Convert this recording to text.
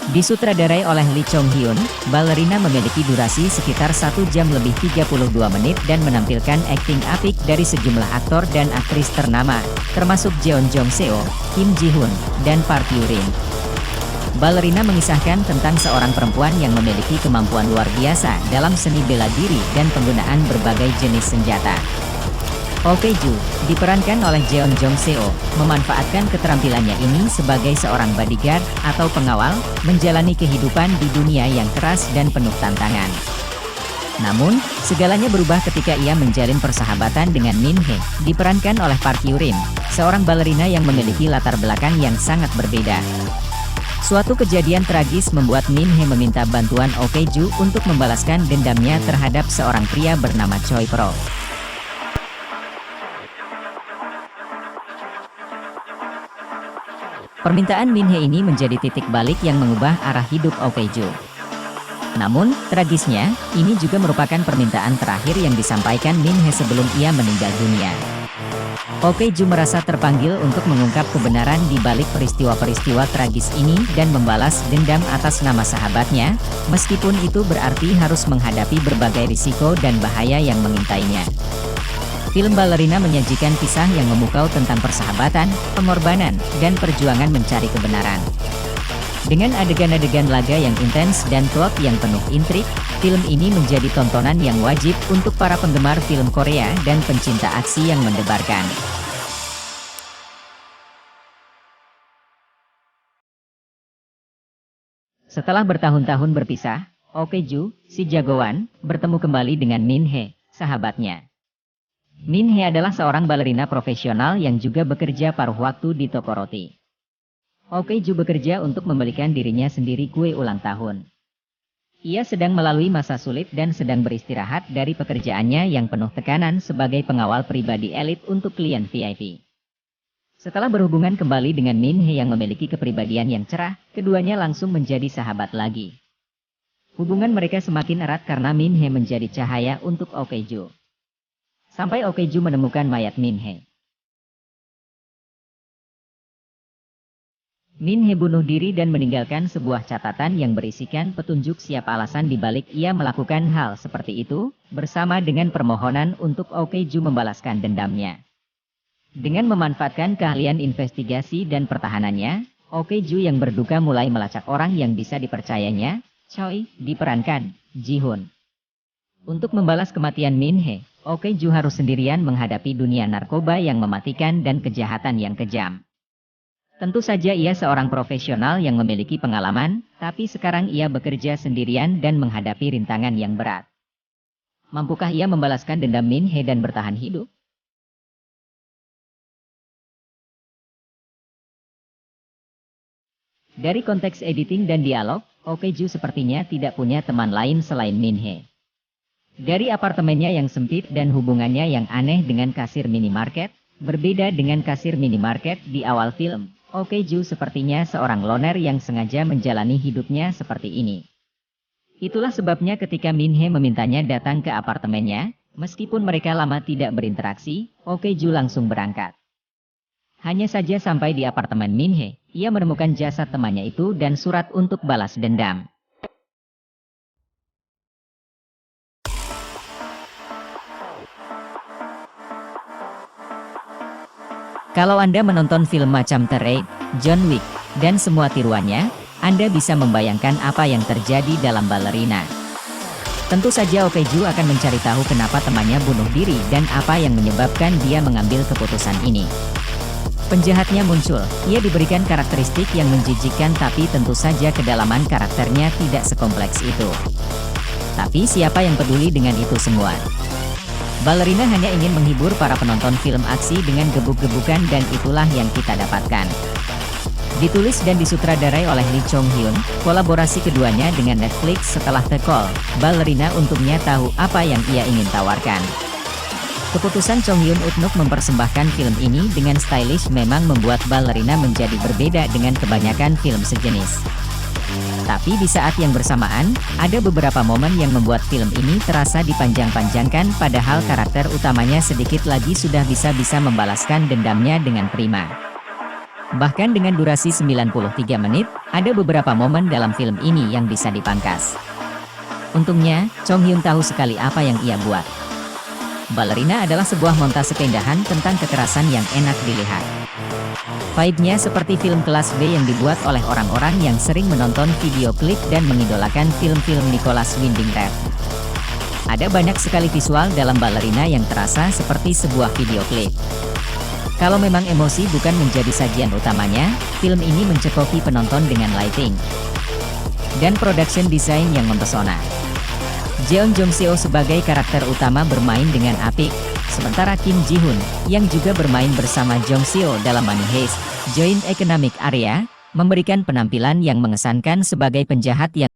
Disutradarai oleh Lee Chong Hyun, Ballerina memiliki durasi sekitar 1 jam lebih 32 menit dan menampilkan akting apik dari sejumlah aktor dan aktris ternama, termasuk Jeon Jong Seo, Kim Ji Hoon, dan Park Yoo Rin. Ballerina mengisahkan tentang seorang perempuan yang memiliki kemampuan luar biasa dalam seni bela diri dan penggunaan berbagai jenis senjata. Oh Tae-ju, diperankan oleh Jeon Jong Seo, memanfaatkan keterampilannya ini sebagai seorang bodyguard atau pengawal, menjalani kehidupan di dunia yang keras dan penuh tantangan. Namun, segalanya berubah ketika ia menjalin persahabatan dengan Min Hee, diperankan oleh Park Yoo Rin, seorang balerina yang memiliki latar belakang yang sangat berbeda. Suatu kejadian tragis membuat Min Hee meminta bantuan Oh Tae-ju untuk membalaskan dendamnya terhadap seorang pria bernama Choi Pro. Permintaan Min Hee ini menjadi titik balik yang mengubah arah hidup Oh Tae-ju. Namun, tragisnya, ini juga merupakan permintaan terakhir yang disampaikan Min Hee sebelum ia meninggal dunia. Oh Tae-ju merasa terpanggil untuk mengungkap kebenaran di balik peristiwa-peristiwa tragis ini dan membalas dendam atas nama sahabatnya, meskipun itu berarti harus menghadapi berbagai risiko dan bahaya yang mengintainya. Film Ballerina menyajikan kisah yang memukau tentang persahabatan, pengorbanan, dan perjuangan mencari kebenaran. Dengan adegan-adegan laga yang intens dan plot yang penuh intrik, film ini menjadi tontonan yang wajib untuk para penggemar film Korea dan pencinta aksi yang mendebarkan. Setelah bertahun-tahun berpisah, Oh Tae-ju, si jagoan, bertemu kembali dengan Min Hee, sahabatnya. Min Hee adalah seorang balerina profesional yang juga bekerja paruh waktu di toko roti. Oh Tae-ju bekerja untuk membelikan dirinya sendiri kue ulang tahun. Ia sedang melalui masa sulit dan sedang beristirahat dari pekerjaannya yang penuh tekanan sebagai pengawal pribadi elit untuk klien VIP. Setelah berhubungan kembali dengan Min Hee yang memiliki kepribadian yang cerah, keduanya langsung menjadi sahabat lagi. Hubungan mereka semakin erat karena Min Hee menjadi cahaya untuk Oh Tae-ju. Sampai Oh Tae-ju menemukan mayat Min Hee. Min Hee bunuh diri dan meninggalkan sebuah catatan yang berisikan petunjuk siapa alasan dibalik ia melakukan hal seperti itu, bersama dengan permohonan untuk Oh Tae-ju membalaskan dendamnya. Dengan memanfaatkan keahlian investigasi dan pertahanannya, Oh Tae-ju yang berduka mulai melacak orang yang bisa dipercayanya, Choi, diperankan Ji Hoon. Untuk membalas kematian Min Hee, Oh Tae-ju harus sendirian menghadapi dunia narkoba yang mematikan dan kejahatan yang kejam. Tentu saja ia seorang profesional yang memiliki pengalaman, tapi sekarang ia bekerja sendirian dan menghadapi rintangan yang berat. Mampukah ia membalaskan dendam Min Hee dan bertahan hidup? Dari konteks editing dan dialog, Oh Tae-ju sepertinya tidak punya teman lain selain Min Hee. Dari apartemennya yang sempit dan hubungannya yang aneh dengan kasir minimarket, berbeda dengan kasir minimarket di awal film, Oh Tae-ju sepertinya seorang loner yang sengaja menjalani hidupnya seperti ini. Itulah sebabnya ketika Min Hee memintanya datang ke apartemennya, meskipun mereka lama tidak berinteraksi, Oh Tae-ju langsung berangkat. Hanya saja sampai di apartemen Min Hee, ia menemukan jasad temannya itu dan surat untuk balas dendam. Kalau Anda menonton film macam The Raid, John Wick, dan semua tiruannya, Anda bisa membayangkan apa yang terjadi dalam Ballerina. Tentu saja Oh Tae-ju akan mencari tahu kenapa temannya bunuh diri dan apa yang menyebabkan dia mengambil keputusan ini. Penjahatnya muncul, ia diberikan karakteristik yang menjijikkan tapi tentu saja kedalaman karakternya tidak sekompleks itu. Tapi siapa yang peduli dengan itu semua? Ballerina hanya ingin menghibur para penonton film aksi dengan gebuk-gebukan dan itulah yang kita dapatkan. Ditulis dan disutradarai oleh Lee Chong Hyun, kolaborasi keduanya dengan Netflix setelah The Call, Ballerina untungnya tahu apa yang ia ingin tawarkan. Keputusan Chong Hyun untuk mempersembahkan film ini dengan stylish memang membuat Ballerina menjadi berbeda dengan kebanyakan film sejenis. Tapi di saat yang bersamaan, ada beberapa momen yang membuat film ini terasa dipanjang-panjangkan padahal karakter utamanya sedikit lagi sudah bisa membalaskan dendamnya dengan prima. Bahkan dengan durasi 93 menit, ada beberapa momen dalam film ini yang bisa dipangkas. Untungnya, Chong Hyun tahu sekali apa yang ia buat. Ballerina adalah sebuah montase keindahan tentang kekerasan yang enak dilihat. Vibe-nya seperti film kelas B yang dibuat oleh orang-orang yang sering menonton video klip dan mengidolakan film-film Nicholas Winding Refn. Ada banyak sekali visual dalam Ballerina yang terasa seperti sebuah video klip. Kalau memang emosi bukan menjadi sajian utamanya, film ini mencekoki penonton dengan lighting dan production design yang mempesona. Jeon Jong Seo sebagai karakter utama bermain dengan apik, sementara Kim Ji Hoon, yang juga bermain bersama Jong Seo dalam Money Heist, Joint Economic Area, memberikan penampilan yang mengesankan sebagai penjahat yang